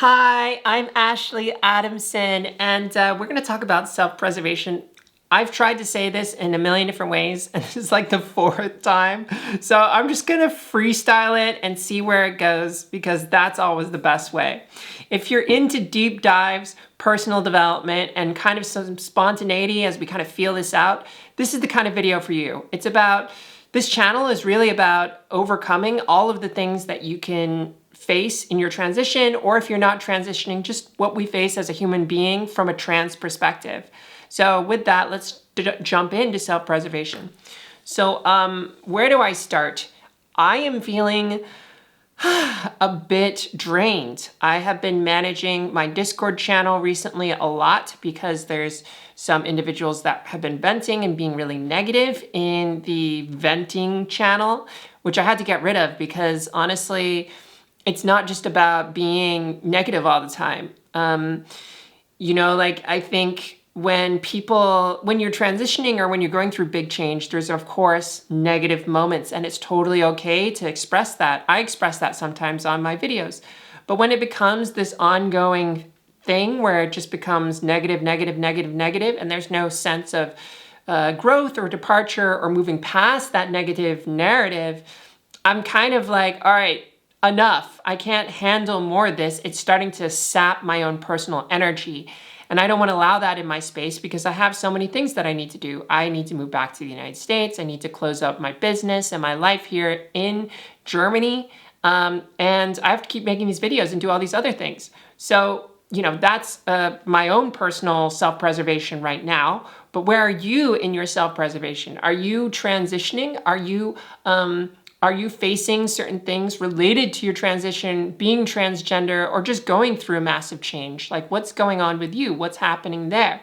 Hi, I'm Ashley Adamson, and we're going to talk about self-preservation. I've tried to say this in a million different ways, and this is like the fourth time. So I'm just going to freestyle it and see where it goes, because that's always the best way. If you're into deep dives, personal development, and kind of some spontaneity as we kind of feel this out, this is the kind of video for you. This channel is really about overcoming all of the things that you can face in your transition, or if you're not transitioning, just what we face as a human being from a trans perspective. So with that, let's jump into self-preservation. So where do I start? I am feeling a bit drained. I have been managing my Discord channel recently a lot because there's some individuals that have been venting and being really negative in the venting channel, which I had to get rid of because honestly, it's not just about being negative all the time. I think when you're transitioning or when you're going through big change, there's of course negative moments, and it's totally okay to express that. I express that sometimes on my videos. But when it becomes this ongoing thing where it just becomes negative, and there's no sense of growth or departure or moving past that negative narrative, I'm kind of like, all right, enough. I can't handle more of this. It's starting to sap my own personal energy. And I don't want to allow that in my space because I have so many things that I need to do. I need to move back to the United States. I need to close up my business and my life here in Germany. And I have to keep making these videos and do all these other things. So, that's my own personal self-preservation right now. But where are you in your self-preservation? Are you transitioning? Are you facing certain things related to your transition, being transgender, or just going through a massive change? Like, what's going on with you? What's happening there?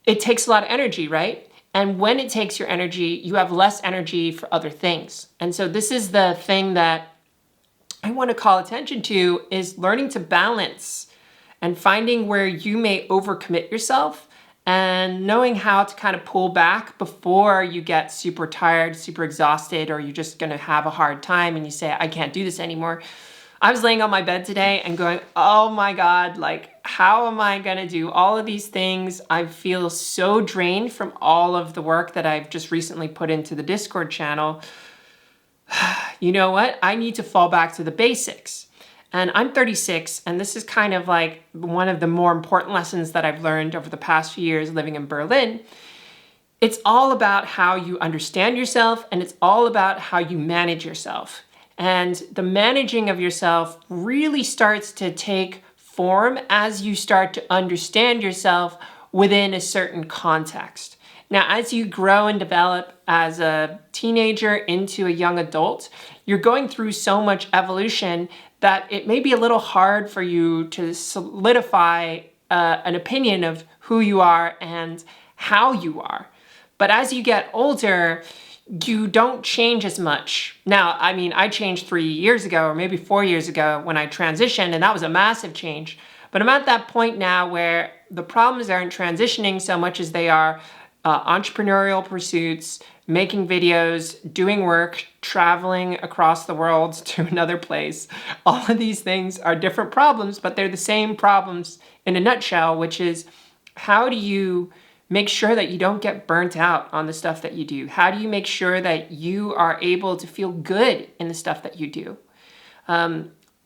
It takes a lot of energy, right? And when it takes your energy, you have less energy for other things. And so this is the thing that I want to call attention to, is learning to balance and finding where you may overcommit yourself and knowing how to kind of pull back before you get super tired, super exhausted, or you're just going to have a hard time and you say, I can't do this anymore. I was laying on my bed today and going, oh my God, like, how am I going to do all of these things? I feel so drained from all of the work that I've just recently put into the Discord channel. You know what? I need to fall back to the basics. And I'm 36, and this is kind of like one of the more important lessons that I've learned over the past few years living in Berlin. It's all about how you understand yourself, and it's all about how you manage yourself. And the managing of yourself really starts to take form as you start to understand yourself within a certain context. Now, as you grow and develop as a teenager into a young adult, you're going through so much evolution that it may be a little hard for you to solidify an opinion of who you are and how you are. But as you get older, you don't change as much. Now, I mean, I changed 3 years ago, or maybe 4 years ago when I transitioned, and that was a massive change. But I'm at that point now where the problems aren't transitioning so much as they are entrepreneurial pursuits, making videos, doing work, traveling across the world to another place. All of these things are different problems, but they're the same problems in a nutshell, which is, how do you make sure that you don't get burnt out on the stuff that you do? How do you make sure that you are able to feel good in the stuff that you do?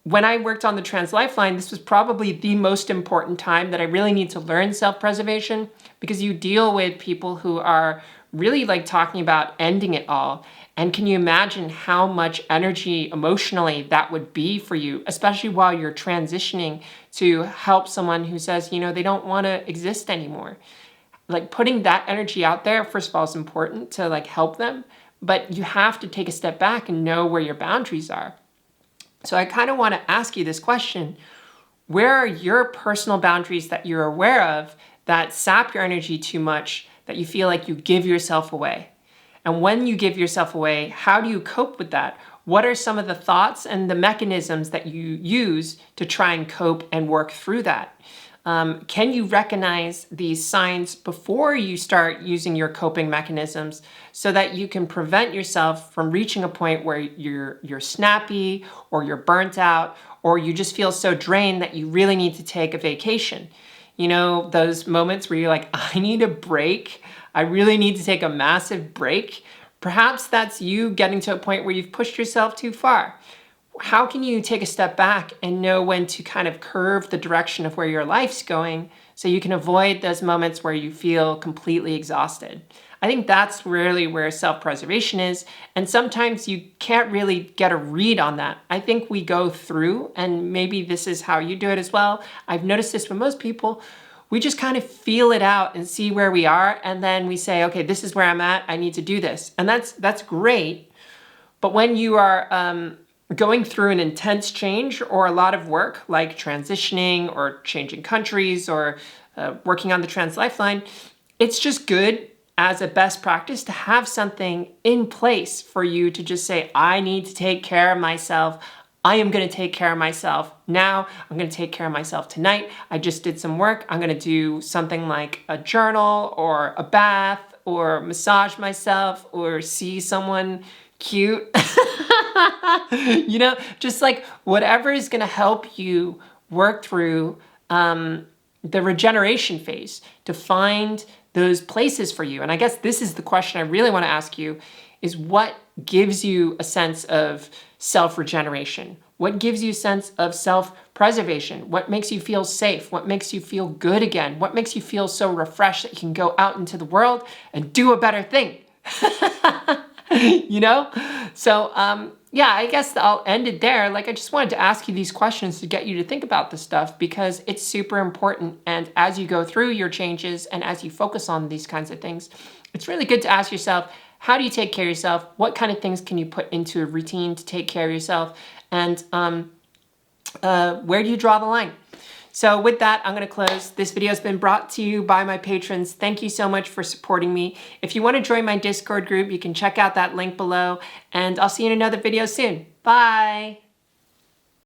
When I worked on the Trans Lifeline, this was probably the most important time that I really need to learn self-preservation, because you deal with people who are really like talking about ending it all. And can you imagine how much energy emotionally that would be for you, especially while you're transitioning to help someone who says, they don't want to exist anymore. Like, putting that energy out there, first of all, is important to like help them, but you have to take a step back and know where your boundaries are. So I kind of want to ask you this question. Where are your personal boundaries that you're aware of that sap your energy too much, that you feel like you give yourself away? And when you give yourself away, how do you cope with that? What are some of the thoughts and the mechanisms that you use to try and cope and work through that? Can you recognize these signs before you start using your coping mechanisms so that you can prevent yourself from reaching a point where you're snappy or you're burnt out or you just feel so drained that you really need to take a vacation? You know, those moments where you're like, I need a break. I really need to take a massive break. Perhaps that's you getting to a point where you've pushed yourself too far. How can you take a step back and know when to kind of curve the direction of where your life's going so you can avoid those moments where you feel completely exhausted? I think that's really where self-preservation is. And sometimes you can't really get a read on that. I think we go through, and maybe this is how you do it as well. I've noticed this with most people. We just kind of feel it out and see where we are. And then we say, okay, this is where I'm at. I need to do this. And that's great. But when you are going through an intense change or a lot of work like transitioning or changing countries or working on the trans lifeline, it's just good as a best practice to have something in place for you to just say, I need to take care of myself. I am going to take care of myself now. I'm going to take care of myself tonight. I just did some work. I'm going to do something like a journal or a bath or massage myself or see someone cute. You know, just like whatever is going to help you work through the regeneration phase to find those places for you. And I guess this is the question I really want to ask you is what gives you a sense of self-regeneration? What gives you a sense of self-preservation? What makes you feel safe? What makes you feel good again? What makes you feel so refreshed that you can go out into the world and do a better thing? You know? So, yeah, I guess I'll end it there. Like, I just wanted to ask you these questions to get you to think about this stuff because it's super important. And as you go through your changes and as you focus on these kinds of things, it's really good to ask yourself, how do you take care of yourself? What kind of things can you put into a routine to take care of yourself? And where do you draw the line? So with that, I'm going to close. This video has been brought to you by my patrons. Thank you so much for supporting me. If you want to join my Discord group, you can check out that link below. And I'll see you in another video soon. Bye.